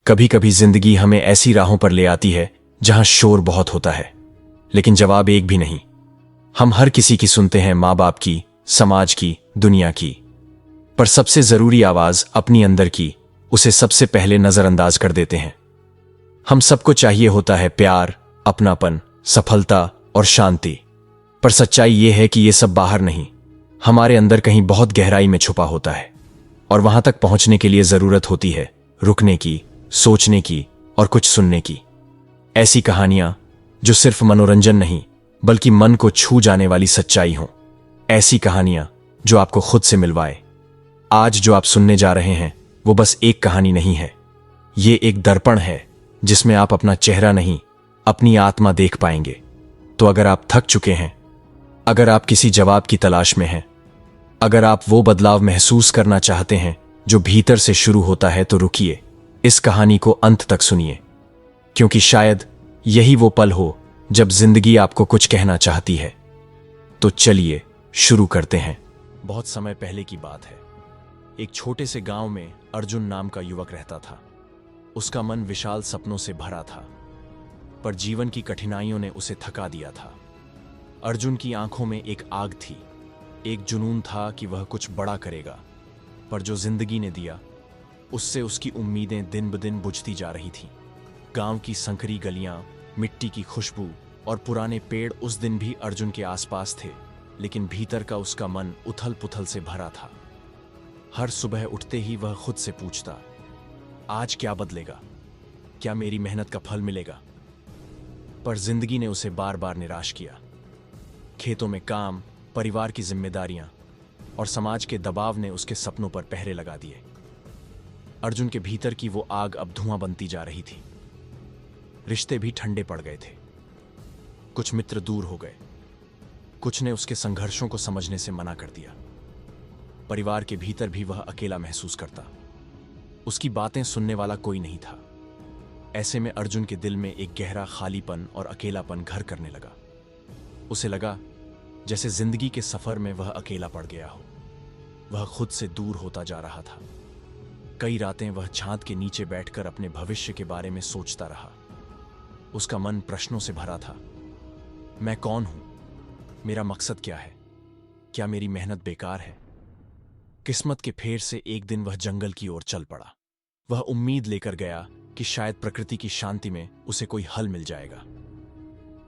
कभी कभी जिंदगी हमें ऐसी राहों पर ले आती है जहां शोर बहुत होता है, लेकिन जवाब एक भी नहीं। हम हर किसी की सुनते हैं, माँ बाप की, समाज की, दुनिया की, पर सबसे जरूरी आवाज अपनी अंदर की, उसे सबसे पहले नजरअंदाज कर देते हैं। हम सबको चाहिए होता है प्यार, अपनापन, सफलता और शांति, पर सच्चाई यह है कि यह सब बाहर नहीं, हमारे अंदर कहीं बहुत गहराई में छुपा होता है। और वहां तक पहुंचने के लिए जरूरत होती है रुकने की, सोचने की और कुछ सुनने की। ऐसी कहानियां जो सिर्फ मनोरंजन नहीं बल्कि मन को छू जाने वाली सच्चाई हों। ऐसी कहानियां जो आपको खुद से मिलवाए। आज जो आप सुनने जा रहे हैं वो बस एक कहानी नहीं है, ये एक दर्पण है जिसमें आप अपना चेहरा नहीं, अपनी आत्मा देख पाएंगे। तो अगर आप थक चुके हैं, अगर आप किसी जवाब की तलाश में हैं, अगर आप वो बदलाव महसूस करना चाहते हैं जो भीतर से शुरू होता है, तो रुकिए, इस कहानी को अंत तक सुनिए, क्योंकि शायद यही वो पल हो जब जिंदगी आपको कुछ कहना चाहती है। तो चलिए शुरू करते हैं। बहुत समय पहले की बात है। एक छोटे से गांव में अर्जुन नाम का युवक रहता था। उसका मन विशाल सपनों से भरा था, पर जीवन की कठिनाइयों ने उसे थका दिया था। अर्जुन की आंखों में एक आग थी, एक जुनून था कि वह कुछ बड़ा करेगा, पर जो जिंदगी ने दिया उससे उसकी उम्मीदें दिन ब दिन बुझती जा रही थीं। गांव की संकरी गलियां, मिट्टी की खुशबू और पुराने पेड़ उस दिन भी अर्जुन के आसपास थे, लेकिन भीतर का उसका मन उथल पुथल से भरा था। हर सुबह उठते ही वह खुद से पूछता, आज क्या बदलेगा? क्या मेरी मेहनत का फल मिलेगा? पर जिंदगी ने उसे बार बार निराश किया। खेतों में काम, परिवार की जिम्मेदारियां और समाज के दबाव ने उसके सपनों पर पहरे लगा दिए। अर्जुन के भीतर की वो आग अब धुआं बनती जा रही थी। रिश्ते भी ठंडे पड़ गए थे। कुछ मित्र दूर हो गए, कुछ ने उसके संघर्षों को समझने से मना कर दिया। परिवार के भीतर भी वह अकेला महसूस करता। उसकी बातें सुनने वाला कोई नहीं था। ऐसे में अर्जुन के दिल में एक गहरा खालीपन और अकेलापन घर करने लगा। उसे लगा जैसे जिंदगी के सफर में वह अकेला पड़ गया हो। वह खुद से दूर होता जा रहा था। कई रातें वह छात के नीचे बैठकर अपने भविष्य के बारे में सोचता रहा। उसका मन प्रश्नों से भरा था। मैं कौन हूं? मेरा मकसद क्या है? क्या मेरी मेहनत बेकार है? किस्मत के फेर से एक दिन वह जंगल की ओर चल पड़ा। वह उम्मीद लेकर गया कि शायद प्रकृति की शांति में उसे कोई हल मिल जाएगा।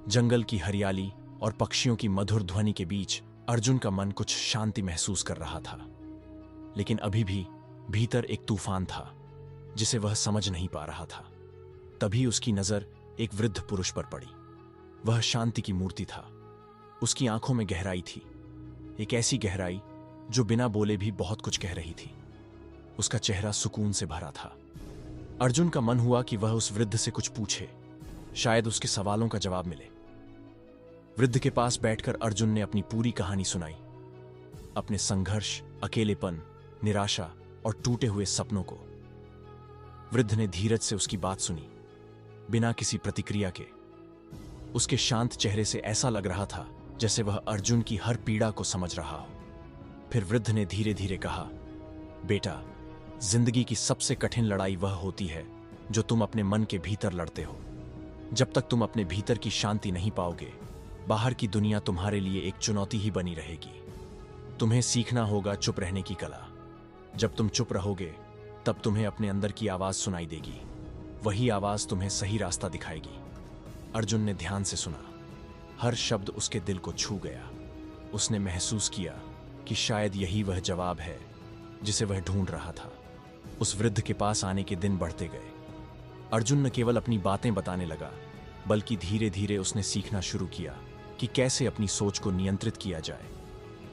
जंगल की हरियाली और पक्षियों की मधुर ध्वनि के बीच अर्जुन का मन कुछ शांति महसूस कर रहा था, लेकिन अभी भी भीतर एक तूफान था जिसे वह समझ नहीं पा रहा था। तभी उसकी नजर एक वृद्ध पुरुष पर पड़ी। वह शांति की मूर्ति था। उसकी आंखों में गहराई थी, एक ऐसी गहराई जो बिना बोले भी बहुत कुछ कह रही थी। उसका चेहरा सुकून से भरा था। अर्जुन का मन हुआ कि वह उस वृद्ध से कुछ पूछे, शायद उसके सवालों का जवाब मिले। वृद्ध के पास बैठकर अर्जुन ने अपनी पूरी कहानी सुनाई, अपने संघर्ष, अकेलेपन, निराशा और टूटे हुए सपनों को। वृद्ध ने धीरज से उसकी बात सुनी, बिना किसी प्रतिक्रिया के। उसके शांत चेहरे से ऐसा लग रहा था जैसे वह अर्जुन की हर पीड़ा को समझ रहा हो। फिर वृद्ध ने धीरे धीरे कहा, बेटा, जिंदगी की सबसे कठिन लड़ाई वह होती है जो तुम अपने मन के भीतर लड़ते हो। जब तक तुम अपने भीतर की शांति नहीं पाओगे, बाहर की दुनिया तुम्हारे लिए एक चुनौती ही बनी रहेगी। तुम्हें सीखना होगा चुप रहने की कला। जब तुम चुप रहोगे तब तुम्हें अपने अंदर की आवाज सुनाई देगी। वही आवाज तुम्हें सही रास्ता दिखाएगी। अर्जुन ने ध्यान से सुना। हर शब्द उसके दिल को छू गया। उसने महसूस किया कि शायद यही वह जवाब है जिसे वह ढूंढ रहा था। उस वृद्ध के पास आने के दिन बढ़ते गए। अर्जुन न केवल अपनी बातें बताने लगा, बल्कि धीरे धीरे उसने सीखना शुरू किया कि कैसे अपनी सोच को नियंत्रित किया जाए।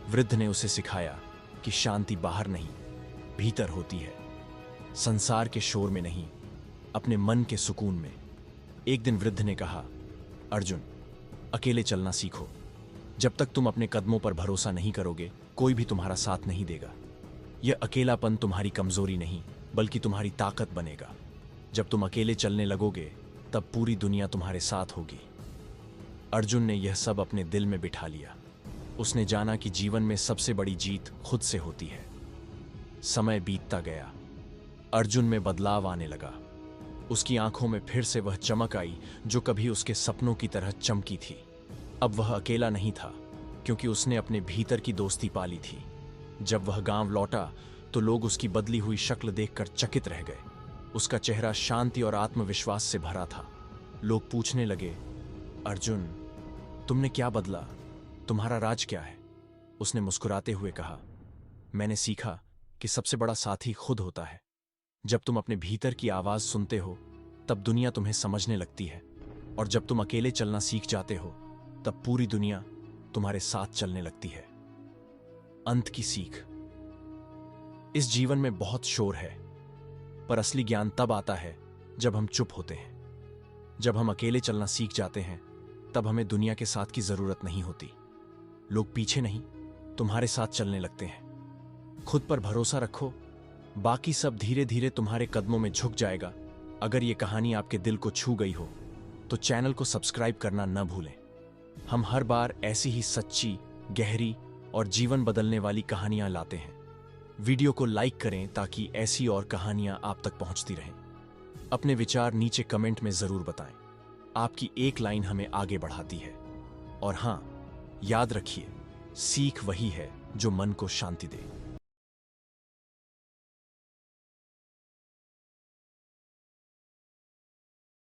वृद्ध ने उसे सिखाया कि शांति बाहर नहीं, भीतर होती है। संसार के शोर में नहीं, अपने मन के सुकून में। एक दिन वृद्ध ने कहा, अर्जुन, अकेले चलना सीखो। जब तक तुम अपने कदमों पर भरोसा नहीं करोगे, कोई भी तुम्हारा साथ नहीं देगा। यह अकेलापन तुम्हारी कमजोरी नहीं, बल्कि तुम्हारी ताकत बनेगा। जब तुम अकेले चलने लगोगे, तब पूरी दुनिया तुम्हारे साथ होगी। अर्जुन ने यह सब अपने दिल में बिठा लिया। उसने जाना कि जीवन में सबसे बड़ी जीत खुद से होती है। समय बीतता गया। अर्जुन में बदलाव आने लगा। उसकी आंखों में फिर से वह चमक आई जो कभी उसके सपनों की तरह चमकी थी। अब वह अकेला नहीं था, क्योंकि उसने अपने भीतर की दोस्ती पाली थी। जब वह गांव लौटा तो लोग उसकी बदली हुई शक्ल देखकर चकित रह गए। उसका चेहरा शांति और आत्मविश्वास से भरा था। लोग पूछने लगे, अर्जुन, तुमने क्या बदला? तुम्हारा राज क्या है? उसने मुस्कुराते हुए कहा, मैंने सीखा कि सबसे बड़ा साथी खुद होता है। जब तुम अपने भीतर की आवाज सुनते हो तब दुनिया तुम्हें समझने लगती है, और जब तुम अकेले चलना सीख जाते हो तब पूरी दुनिया तुम्हारे साथ चलने लगती है। अंत की सीख। इस जीवन में बहुत शोर है, पर असली ज्ञान तब आता है जब हम चुप होते हैं। जब हम अकेले चलना सीख जाते हैं तब हमें दुनिया के साथ की जरूरत नहीं होती। लोग पीछे नहीं, तुम्हारे साथ चलने लगते हैं। खुद पर भरोसा रखो, बाकी सब धीरे धीरे तुम्हारे कदमों में झुक जाएगा। अगर ये कहानी आपके दिल को छू गई हो तो चैनल को सब्सक्राइब करना न भूलें। हम हर बार ऐसी ही सच्ची, गहरी और जीवन बदलने वाली कहानियां लाते हैं। वीडियो को लाइक करें ताकि ऐसी और कहानियां आप तक पहुंचती रहें। अपने विचार नीचे कमेंट में जरूर बताएं। आपकी एक लाइन हमें आगे बढ़ाती है। और हां, याद रखिए, सीख वही है जो मन को शांति दे।